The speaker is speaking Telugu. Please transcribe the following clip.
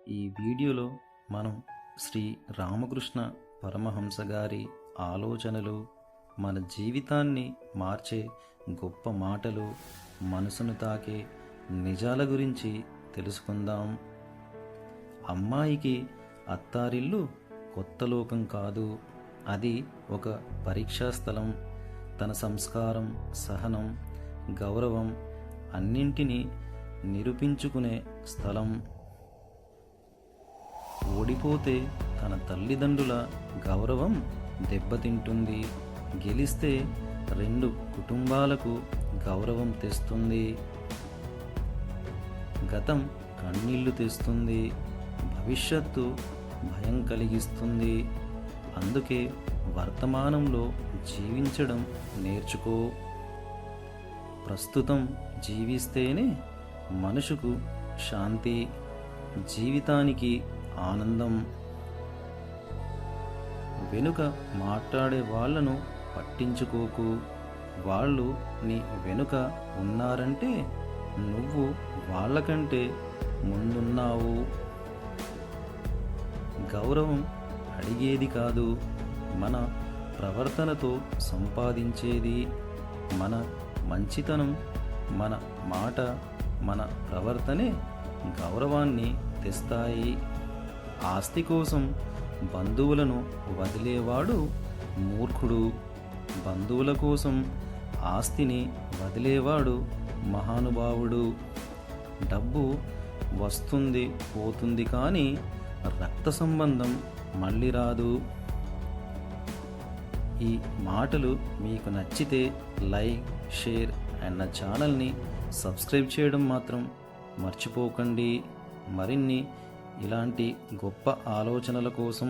ఈ వీడియోలో మనం శ్రీ రామకృష్ణ పరమహంస గారి ఆలోచనలు, మన జీవితాన్ని మార్చే గొప్ప మాటలు, మనసును తాకే నిజాల గురించి తెలుసుకుందాం. అమ్మాయికి అత్తారిల్లు కొత్త లోకం కాదు, అది ఒక పరీక్షా స్థలం. తన సంస్కారం, సహనం, గౌరవం అన్నింటినీ నిరూపించుకునే స్థలం. ఓడిపోతే తన తల్లిదండ్రుల గౌరవం దెబ్బతింటుంది, గెలిస్తే రెండు కుటుంబాలకు గౌరవం తెస్తుంది. గతం కన్నీళ్లు తెస్తుంది, భవిష్యత్తు భయం కలిగిస్తుంది. అందుకే వర్తమానంలో జీవించడం నేర్చుకో. ప్రస్తుతం జీవిస్తేనే మనసుకు శాంతి, జీవితానికి ఆనందం. వెనుక మాట్లాడే వాళ్ళను పట్టించుకోకు. వాళ్ళు నీ వెనుక ఉన్నారంటే నువ్వు వాళ్ళకంటే ముందున్నావు. గౌరవం అడిగేది కాదు, మన ప్రవర్తనతో సంపాదించేది. మన మంచితనం, మన మాట, మన ప్రవర్తనే గౌరవాన్ని తెస్తాయి. ఆస్తి కోసం బంధువులను వదిలేవాడు మూర్ఖుడు, బంధువుల కోసం ఆస్తిని వదిలేవాడు మహానుభావుడు. డబ్బు వస్తుంది పోతుంది, కానీ రక్త సంబంధం మళ్ళీ రాదు. ఈ మాటలు మీకు నచ్చితే లైక్, షేర్ అండ్ నా ఛానల్ని సబ్స్క్రైబ్ చేయడం మాత్రం మర్చిపోకండి. మరిన్ని ఇలాంటి గొప్ప ఆలోచనల కోసం